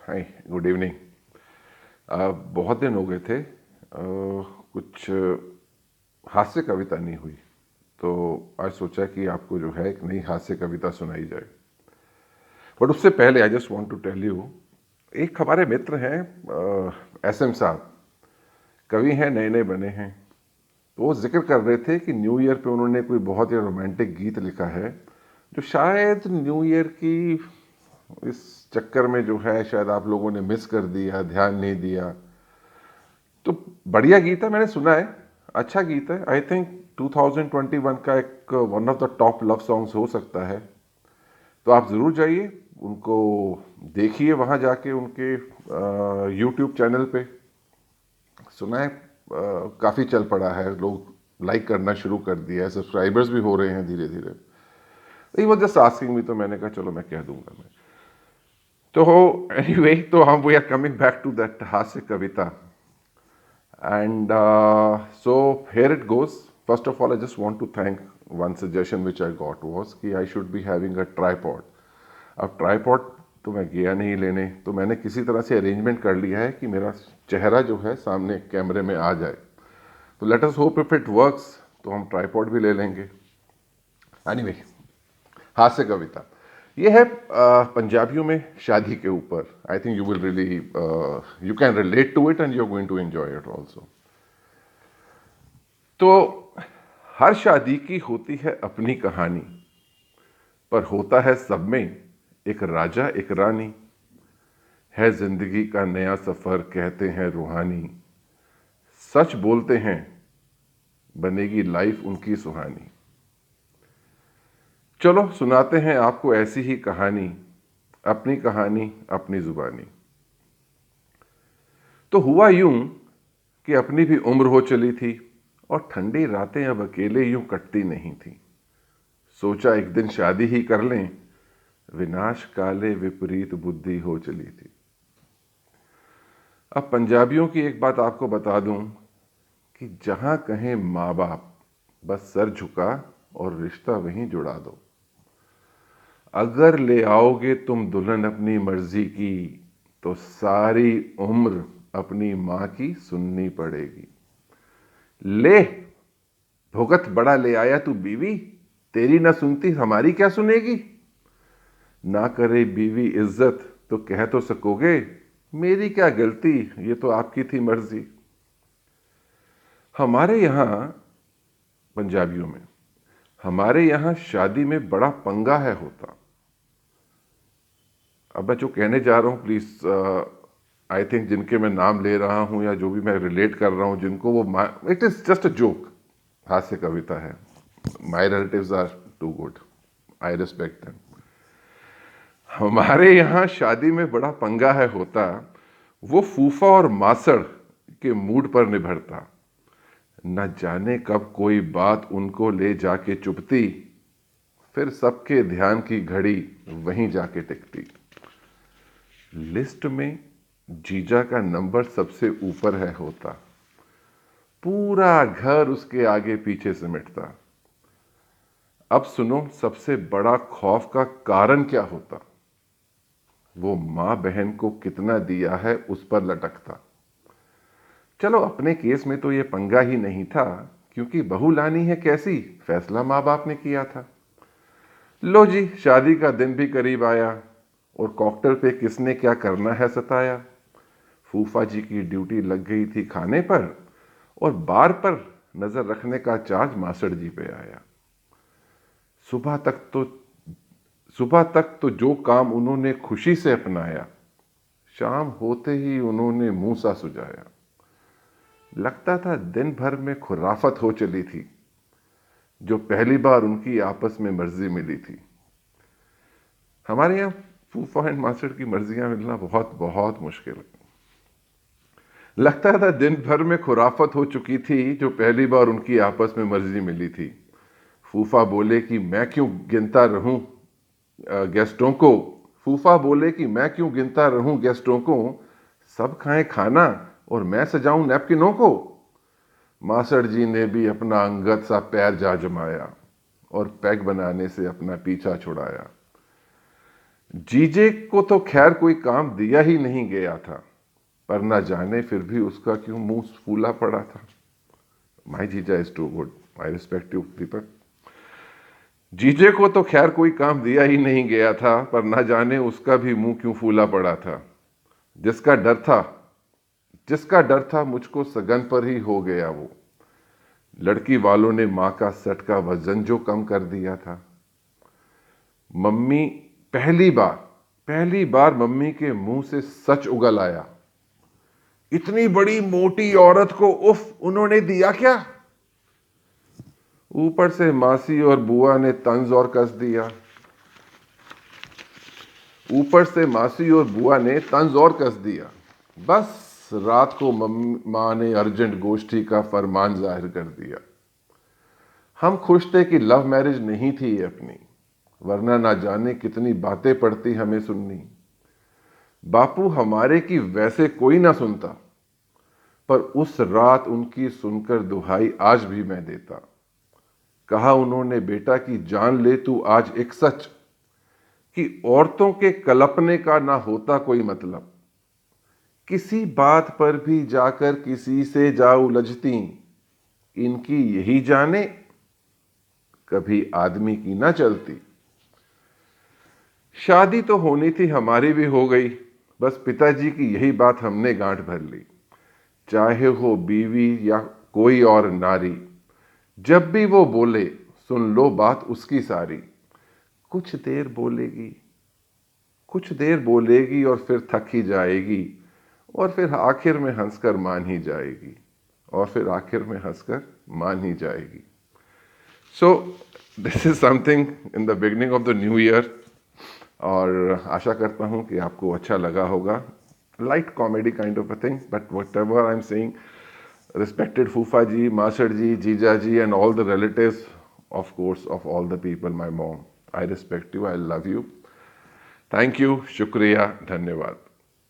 हाय, good evening. बहुत दिन हो गए थे, कुछ हास्य कविता नहीं हुई, तो आज सोचा कि आपको जो है एक नई हास्य कविता सुनाई जाए। बट उससे पहले I just want to tell you, एक हमारे मित्र हैं एसएम साहब, कवि हैं, नए नए बने हैं। तो वो जिक्र कर रहे थे कि न्यू ईयर पे उन्होंने कोई बहुत ही रोमांटिक गीत लिखा है, जो शायद न्यू ईयर की इस चक्कर में जो है शायद आप लोगों ने मिस कर दिया, ध्यान नहीं दिया। तो बढ़िया गीत है, मैंने सुना है, अच्छा गीत है। आई थिंक 2021 का एक one of the top love songs हो सकता है। तो आप ज़रूर जाइए, उनको देखिए वहाँ जाके उनके यूट्यूब चैनल पे। सुना है काफ़ी चल पड़ा है, लोग लाइक करना शुरू कर दिया है, सब्सक्राइबर्स भी हो रहे हैं धीरे धीरे। He was just asking me, तो मैंने कहा चलो मैं कह दूंगा मैं। तो एनीवे, तो हम we are coming back to that हास्य कविता। And so here it goes. First of all, I just want to thank one suggestion which I got was कि I should be having a tripod. अब tripod तो मैं गया नहीं लेने, तो मैंने किसी तरह से अरेंजमेंट कर लिया है कि मेरा चेहरा जो है सामने कैमरे में आ जाए। तो let us hope if it works, तो हम ट्राईपॉड भी ले लेंगे। एनीवे, हास्य कविता ये है पंजाबियों में शादी के ऊपर। I think you will really you can relate to it and you are going to enjoy it also. तो हर शादी की होती है अपनी कहानी, पर होता है सब में एक राजा एक रानी। है जिंदगी का नया सफर, कहते हैं रूहानी। सच बोलते हैं, बनेगी लाइफ उनकी सुहानी। चलो सुनाते हैं आपको ऐसी ही कहानी, अपनी कहानी अपनी जुबानी। तो हुआ यूं कि अपनी भी उम्र हो चली थी, और ठंडी रातें अब अकेले यूं कटती नहीं थी। सोचा एक दिन शादी ही कर लें, विनाश काले विपरीत बुद्धि हो चली थी। अब पंजाबियों की एक बात आपको बता दूं कि जहां कहें माँ बाप, बस सर झुका और रिश्ता वहीं जुड़ा दो। अगर ले आओगे तुम दुल्हन अपनी मर्जी की, तो सारी उम्र अपनी माँ की सुननी पड़ेगी। ले भुगत बड़ा ले आया तू बीवी, तेरी ना सुनती हमारी क्या सुनेगी। ना करे बीवी इज्जत तो कह तो सकोगे, मेरी क्या गलती, ये तो आपकी थी मर्जी। हमारे यहां पंजाबियों में, हमारे यहां शादी में बड़ा पंगा है होता। अब मैं जो कहने जा रहा हूं, प्लीज आई थिंक जिनके मैं नाम ले रहा हूं या जो भी मैं रिलेट कर रहा हूं जिनको, वो it is just a joke, हास्य कविता है। My relatives are too good, I respect them. हमारे यहाँ शादी में बड़ा पंगा है होता, वो फूफा और मासड़ के मूड पर निभरता। न जाने कब कोई बात उनको ले जाके चुभती, फिर सबके ध्यान की घड़ी वहीं जाके टिकती। लिस्ट में जीजा का नंबर सबसे ऊपर है होता, पूरा घर उसके आगे पीछे सिमटता। अब सुनो सबसे बड़ा खौफ का कारण क्या होता, वो मां बहन को कितना दिया है उस पर लटकता। चलो अपने केस में तो ये पंगा ही नहीं था, क्योंकि बहू लानी है कैसी, फैसला मां बाप ने किया था। लो जी, शादी का दिन भी करीब आया, और कॉकटेल पे किसने क्या करना है सताया। फूफा जी की ड्यूटी लग गई थी खाने पर, और बार पर नजर रखने का चार्ज मासड़ जी पे आया। सुबह तक तो सुबह तक तो जो काम उन्होंने खुशी से अपनाया, शाम होते ही उन्होंने मुंह सा सुझाया। लगता था दिन भर में खुराफत हो चली थी, जो पहली बार उनकी आपस में मर्जी मिली थी। हमारे यहाँ फूफा एंड मास्टर की मर्जियां मिलना बहुत बहुत मुश्किल है। लगता था दिन भर में खुराफत हो चुकी थी, जो पहली बार उनकी आपस में मर्जी मिली थी। फूफा बोले कि मैं क्यों गिनता रहूं गेस्टों को, फूफा बोले कि मैं क्यों गिनता रहूं गेस्टों को, सब खाएं खाना और मैं सजाऊं नैपकिनों को। मासड़ जी ने भी अपना अंगद सा पैर जा जमाया, और पैग बनाने से अपना पीछा छुड़ाया। जीजे को तो खैर कोई काम दिया ही नहीं गया था, पर ना जाने फिर भी उसका क्यों मुंह फूला पड़ा था। My jija is too good, I respect you Deepak. जीजे को तो खैर कोई काम दिया ही नहीं गया था, पर ना जाने उसका भी मुंह क्यों फूला पड़ा था। जिसका डर था जिसका डर था मुझको सगन पर ही हो गया वो। लड़की वालों ने मां का सेट का वजन जो कम कर दिया था। मम्मी पहली बार मम्मी के मुंह से सच उगल आया। इतनी बड़ी मोटी औरत को उफ उन्होंने दिया क्या। ऊपर से मासी और बुआ ने तंज और कस दिया। बस रात को मां ने अर्जेंट गोष्ठी का फरमान जाहिर कर दिया। हम खुश थे कि लव मैरिज नहीं थी ये अपनी, वरना ना जाने कितनी बातें पड़ती हमें सुननी। बापू हमारे की वैसे कोई ना सुनता, पर उस रात उनकी सुनकर दुहाई आज भी मैं देता। कहा उन्होंने, बेटा की जान ले तू आज एक सच, कि औरतों के कलपने का ना होता कोई मतलब। किसी बात पर भी जाकर किसी से जा उलझती, इनकी यही जाने कभी आदमी की ना चलती। शादी तो होनी थी, हमारी भी हो गई, बस पिताजी की यही बात हमने गांठ भर ली। चाहे हो बीवी या कोई और नारी, जब भी वो बोले सुन लो बात उसकी सारी। कुछ देर बोलेगी और फिर थक ही जाएगी, और फिर आखिर में हंसकर मान ही जाएगी। So this is something in the beginning of the new year, और आशा करता हूं कि आपको अच्छा लगा होगा। Light comedy kind of a thing, but what ever I am saying, respected Fufa ji, Masar ji, Jija ji, and all the relatives, of course, of all the people, my mom. I respect you, I love you. Thank you, Shukriya, Dhanyavad.